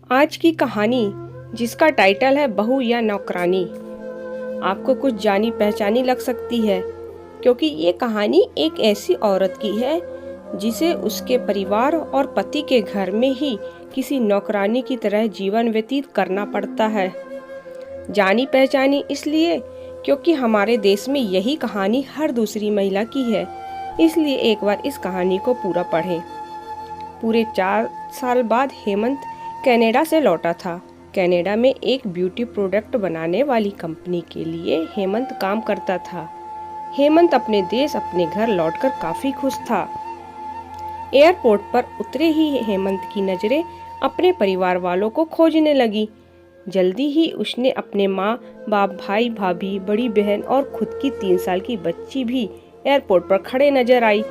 आज की कहानी जिसका टाइटल है बहू या नौकरानी आपको कुछ जानी पहचानी लग सकती है, क्योंकि ये कहानी एक ऐसी औरत की है जिसे उसके परिवार और पति के घर में ही किसी नौकरानी की तरह जीवन व्यतीत करना पड़ता है। जानी पहचानी इसलिए क्योंकि हमारे देश में यही कहानी हर दूसरी महिला की है, इसलिए एक बार इस कहानी को पूरा पढ़ें। पूरे 4 साल बाद हेमंत कनाडा से लौटा था। कनाडा में एक ब्यूटी प्रोडक्ट बनाने वाली कंपनी के लिए हेमंत काम करता था। हेमंत अपने देश अपने घर लौटकर काफी खुश था। एयरपोर्ट पर उतरे ही हेमंत की नजरें अपने परिवार वालों को खोजने लगी। जल्दी ही उसने अपने माँ बाप, भाई भाभी, बड़ी बहन और खुद की 3 साल की बच्ची भी एयरपोर्ट पर खड़े नजर आई,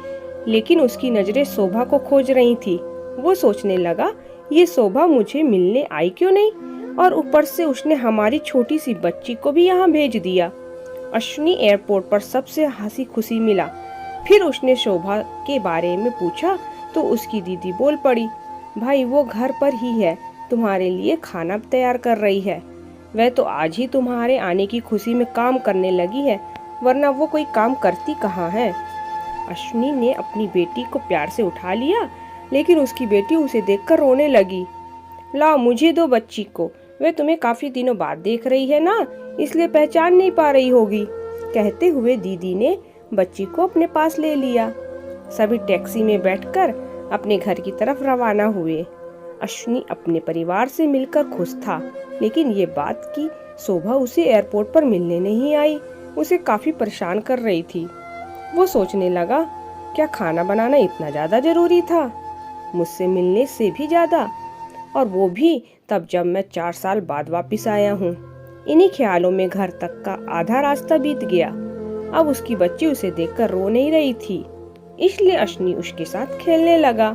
लेकिन उसकी नजरें शोभा को खोज रही थी। वो सोचने लगा, ये शोभा मुझे मिलने आई क्यों नहीं, और ऊपर से उसने हमारी छोटी सी बच्ची को भी यहाँ भेज दिया। अश्विनी एयरपोर्ट पर सबसे हंसी खुशी मिला। फिर उसने शोभा के बारे में पूछा तो उसकी दीदी बोल पड़ी, भाई वो घर पर ही है, तुम्हारे लिए खाना तैयार कर रही है। वह तो आज ही तुम्हारे आने की खुशी में काम करने लगी है, वरना वो कोई काम करती कहाँ है। अश्विनी ने अपनी बेटी को प्यार से उठा लिया, लेकिन उसकी बेटी उसे देखकर रोने लगी। लाओ मुझे दो बच्ची को, वह तुम्हें काफी दिनों बाद देख रही है ना, इसलिए पहचान नहीं पा रही होगी। कहते हुए दीदी ने बच्ची को अपने पास ले लिया। सभी टैक्सी में बैठकर अपने घर की तरफ रवाना हुए। अश्विनी अपने परिवार से मिलकर खुश था, लेकिन ये बात कि शोभा उसे एयरपोर्ट पर मिलने नहीं आई उसे काफी परेशान कर रही थी। वो सोचने लगा, क्या खाना बनाना इतना ज्यादा जरूरी था, मुझसे मिलने से भी ज्यादा, और वो भी तब जब मैं 4 साल बाद वापस आया हूँ। इन्हीं ख्यालों में घर तक का आधा रास्ता बीत गया। अब उसकी बच्ची उसे देखकर रो नहीं रही थी, इसलिए अश्विनी उसके साथ खेलने लगा।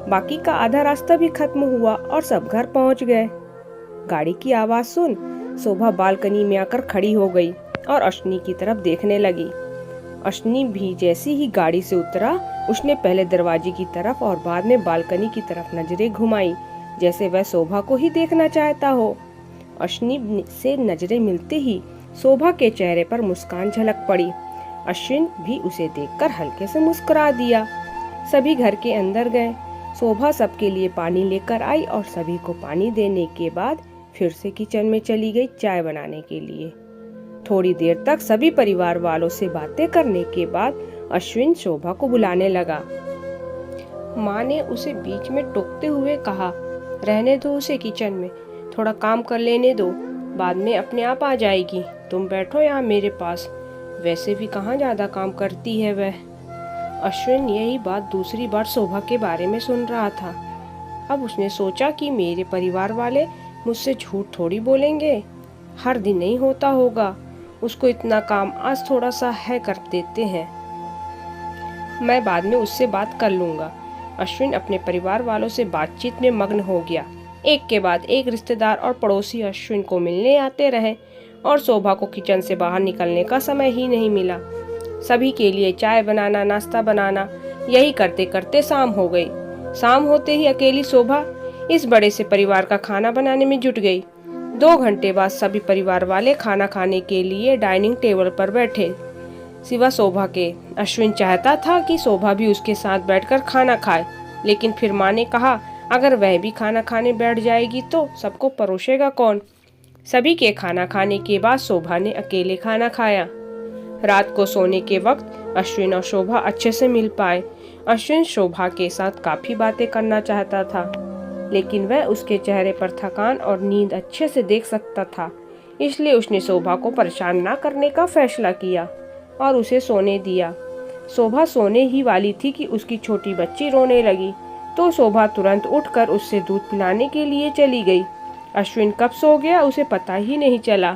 बाकी का आधा रास्ता भी खत्म हुआ और सब घर पहुँच गए। गाड़ी की आवाज सुन शोभा बालकनी में आकर खड़ी हो गई और अश्विनी की तरफ देखने लगी। अश्विनी भी जैसे ही गाड़ी से उतरा, उसने पहले दरवाजे की तरफ और बाद में बालकनी की तरफ नजरें घुमाई, जैसे वह शोभा को ही देखना चाहता हो। अश्विनी से नजरें मिलते ही शोभा के चेहरे पर मुस्कान झलक पड़ी। अश्विन भी उसे देखकर हल्के से मुस्कुरा दिया। सभी घर के अंदर गए। शोभा सबके लिए पानी लेकर आई और सभी को पानी देने के बाद फिर से किचन में चली गई चाय बनाने के लिए। थोड़ी देर तक सभी परिवार वालों से बातें करने के बाद अश्विन शोभा को बुलाने लगा। माँ ने उसे बीच में टोकते हुए कहा, रहने दो उसे किचन में, थोड़ा काम कर लेने दो, बाद में अपने आप आ जाएगी। तुम बैठो यहाँ मेरे पास, वैसे भी कहाँ ज्यादा काम करती है वह। अश्विन यही बात दूसरी बार शोभा के बारे में सुन रहा था। अब उसने सोचा कि मेरे परिवार वाले मुझसे झूठ थोड़ी बोलेंगे, हर दिन नहीं होता होगा, उसको इतना काम आज थोड़ा सा है कर देते हैं, मैं बाद में उससे बात कर लूंगा। अश्विन अपने परिवार वालों से बातचीत में मग्न हो गया। एक के बाद एक रिश्तेदार और पड़ोसी अश्विन को मिलने आते रहे और शोभा को किचन से बाहर निकलने का समय ही नहीं मिला। सभी के लिए चाय बनाना, नाश्ता बनाना, यही करते करते शाम हो गई। शाम होते ही अकेली शोभा इस बड़े से परिवार का खाना बनाने में जुट गई। 2 घंटे बाद सभी परिवार वाले खाना खाने के लिए डाइनिंग टेबल पर बैठे, सिवा शोभा के। अश्विन चाहता था कि शोभा भी उसके साथ बैठकर खाना खाए, लेकिन फिर माँ ने कहा, अगर वह भी खाना खाने बैठ जाएगी तो सबको परोसेगा कौन। सभी के खाना खाने के बाद शोभा ने अकेले खाना खाया। रात को सोने के वक्त अश्विन और शोभा अच्छे से मिल पाए। अश्विन शोभा के साथ काफी बातें करना चाहता था, लेकिन वह उसके चेहरे पर थकान और नींद अच्छे से देख सकता था, इसलिए उसने शोभा को परेशान ना करने का फैसला किया और उसे सोने दिया। शोभा सोने ही वाली थी कि उसकी छोटी बच्ची रोने लगी, तो शोभा तुरंत उठकर उससे दूध पिलाने के लिए चली गई। अश्विन कब सो गया उसे पता ही नहीं चला।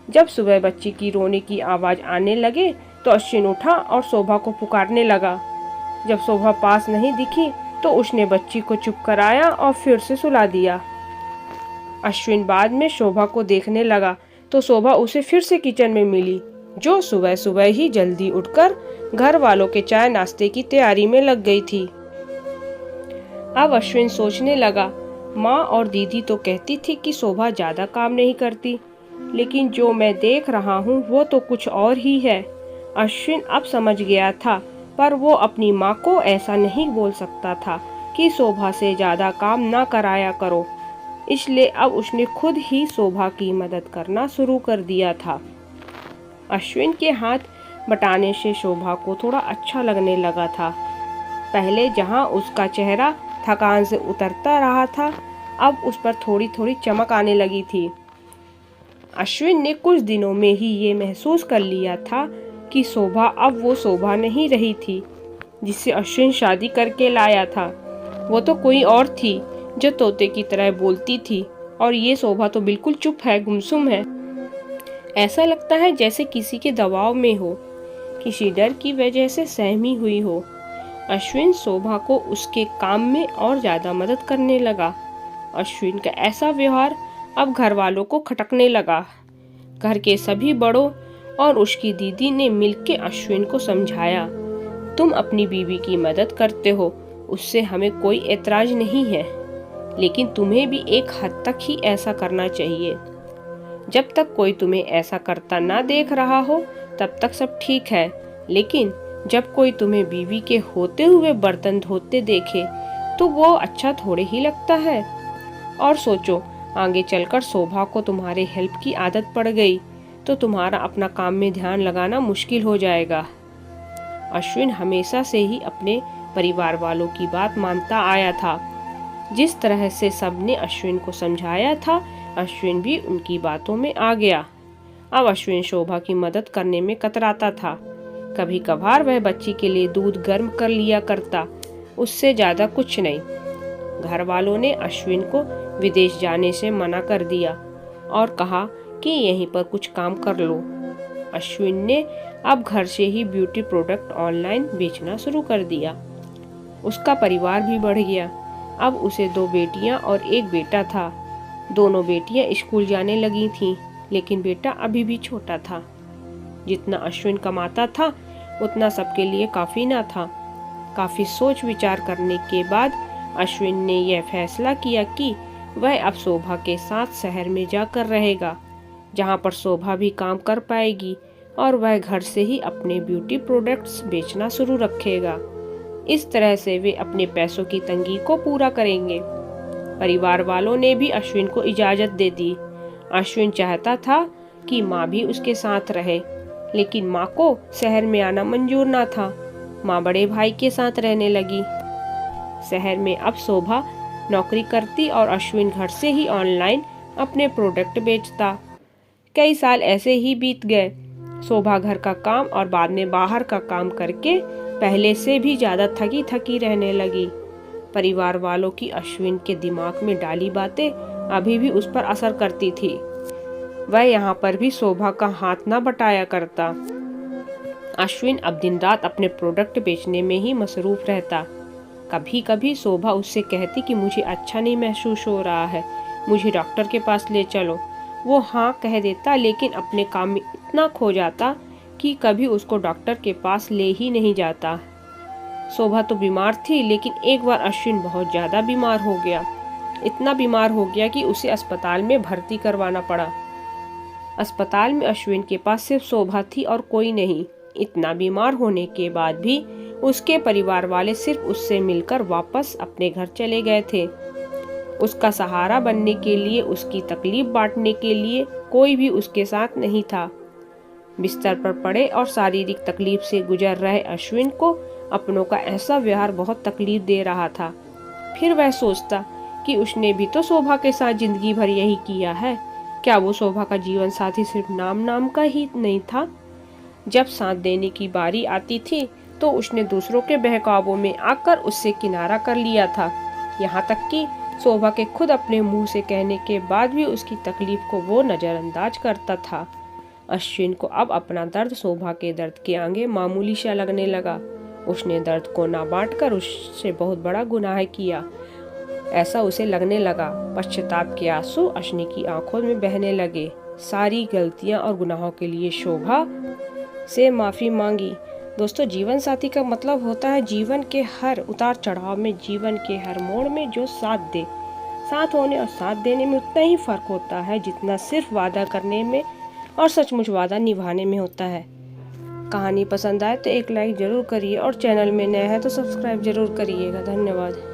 जब सुबह बच्ची की रोने की आवाज आने लगे तो अश्विन उठा और शोभा को पुकारने लगा। जब शोभा पास नहीं दिखी तो उसने बच्ची को चुप कराया और फिर से सुला दिया। अश्विन बाद में शोभा को देखने लगा तो शोभा उसे फिर से किचन में मिली, जो सुबह सुबह ही जल्दी उठकर घर वालों के चाय नाश्ते की तैयारी में लग गई थी। अब अश्विन सोचने लगा, माँ और दीदी तो कहती थी कि शोभा ज़्यादा काम नहीं करती, लेकिन जो मैं देख रहा हूँ वो तो कुछ और ही है। अश्विन अब समझ गया था, पर वो अपनी माँ को ऐसा नहीं बोल सकता था कि शोभा से ज़्यादा काम ना कराया करो। इसलिए अब उसने खुद ही शोभा की मदद करना शुरू कर दिया था। अश्विन के हाथ बटाने से शोभा को थोड़ा अच्छा लगने लगा था। पहले जहाँ उसका चेहरा थकान से उतरता रहा था, अब उस पर थोड़ी थोड़ी चमक आने लगी थी। अश्विन ने कुछ दिनों में ही ये महसूस कर लिया था कि शोभा अब वो शोभा नहीं रही थी जिससे अश्विन शादी करके लाया था। वो तो कोई और थी जो तोते की तरह बोलती थी, और ये शोभा तो बिल्कुल चुप है, गुमसुम है। ऐसा लगता है जैसे किसी के दबाव में हो, किसी डर की वजह से सहमी हुई हो। अश्विन शोभा को उसके काम में और ज़्यादा मदद करने लगा। अश्विन का ऐसा व्यवहार अब घर वालों को खटकने लगा। घर के सभी बड़ों और उसकी दीदी ने मिलकर अश्विन को समझाया, तुम अपनी बीवी की मदद करते हो, उससे हमें कोई ऐतराज नहीं है, लेकिन तुम्हें भी एक हद तक ही ऐसा करना चाहिए। जब तक कोई तुम्हें ऐसा करता ना देख रहा हो तब तक सब ठीक है, लेकिन जब कोई तुम्हें बीवी के होते हुए बर्तन धोते देखे तो वो अच्छा थोड़े ही लगता है। और सोचो, आगे चलकर शोभा को तुम्हारे हेल्प की आदत पड़ गई तो तुम्हारा अपना काम में ध्यान लगाना मुश्किल हो जाएगा। अश्विन हमेशा से ही अपने परिवार वालों की बात मानता आया था। जिस तरह से सबने अश्विन को समझाया था, अश्विन भी उनकी बातों में आ गया। अब अश्विन शोभा की मदद करने में कतराता था। कभी कभार वह बच्ची के लिए दूध गर्म कर लिया करता, उससे ज्यादा कुछ नहीं। घर वालों ने अश्विन को विदेश जाने से मना कर दिया और कहा कि यहीं पर कुछ काम कर लो। अश्विन ने अब घर से ही ब्यूटी प्रोडक्ट ऑनलाइन बेचना शुरू कर दिया। उसका परिवार भी बढ़ गया। अब उसे 2 बेटियां और 1 बेटा था। दोनों बेटियां स्कूल जाने लगी थीं, लेकिन बेटा अभी भी छोटा था। जितना अश्विन कमाता था उतना सबके लिए काफ़ी ना था। काफ़ी सोच विचार करने के बाद अश्विन ने यह फैसला किया कि वह अब शोभा के साथ शहर में जाकर रहेगा, जहां पर शोभा भी काम कर पाएगी और वह घर से ही अपने ब्यूटी प्रोडक्ट्स बेचना शुरू रखेगा। इस तरह से वे अपने पैसों की तंगी को पूरा करेंगे। परिवार वालों ने भी अश्विन को इजाज़त दे दी। अश्विन चाहता था कि माँ भी उसके साथ रहे, लेकिन माँ को शहर में आना मंजूर ना था। माँ बड़े भाई के साथ रहने लगी। शहर में अब शोभा नौकरी करती और अश्विन घर से ही ऑनलाइन अपने प्रोडक्ट बेचता। कई साल ऐसे ही बीत गए। शोभा घर का काम और बाद में बाहर का काम करके पहले से भी ज़्यादा थकी थकी रहने लगी। परिवार वालों की अश्विन के दिमाग में डाली बातें अभी भी उस पर असर करती थी। वह यहाँ पर भी शोभा का हाथ न बटाया करता। अश्विन अब दिन रात अपने प्रोडक्ट बेचने में ही मसरूफ रहता। कभी कभी शोभा उससे कहती कि मुझे अच्छा नहीं महसूस हो रहा है, मुझे डॉक्टर के पास ले चलो। वो हाँ कह देता, लेकिन अपने काम में इतना खो जाता कि कभी उसको डॉक्टर के पास ले ही नहीं जाता। शोभा तो बीमार थी, लेकिन एक बार अश्विन बहुत ज़्यादा बीमार हो गया। इतना बीमार हो गया कि उसे अस्पताल में भर्ती करवाना पड़ा। अस्पताल में अश्विन के पास सिर्फ शोभा थी और कोई नहीं। इतना बीमार होने के बाद भी उसके परिवार वाले सिर्फ उससे मिलकर वापस अपने घर चले गए थे। उसका सहारा बनने के लिए, उसकी तकलीफ बांटने के लिए कोई भी उसके साथ नहीं था। बिस्तर पर पड़े और शारीरिक तकलीफ से गुजर रहे अश्विन को अपनों का ऐसा व्यवहार बहुत तकलीफ दे रहा था। फिर वह सोचता कि उसने भी तो शोभा के साथ जिंदगी भर यही किया है। क्या वो शोभा का जीवन साथी सिर्फ नाम नाम का ही नहीं था? जब साथ देने की बारी आती थी तो उसने दूसरों के बहकावों में आकर उससे किनारा कर लिया था। यहाँ तक कि शोभा के खुद अपने मुंह से कहने के बाद भी उसकी तकलीफ को वो नज़रअंदाज करता था। अश्विन को अब अपना दर्द शोभा के दर्द के आगे मामूली सा लगने लगा। उसने दर्द को ना बांटकर उससे बहुत बड़ा गुनाह किया, ऐसा उसे लगने लगा। पश्चाताप के आंसू अश्विन की आंखों में बहने लगे। सारी गलतियां और गुनाहों के लिए शोभा से माफ़ी मांगी। दोस्तों, जीवन साथी का मतलब होता है जीवन के हर उतार चढ़ाव में, जीवन के हर मोड़ में जो साथ दे। साथ होने और साथ देने में उतना ही फ़र्क होता है जितना सिर्फ वादा करने में और सचमुच वादा निभाने में होता है। कहानी पसंद आए तो एक लाइक ज़रूर करिए और चैनल में नया है तो सब्सक्राइब ज़रूर करिएगा। धन्यवाद।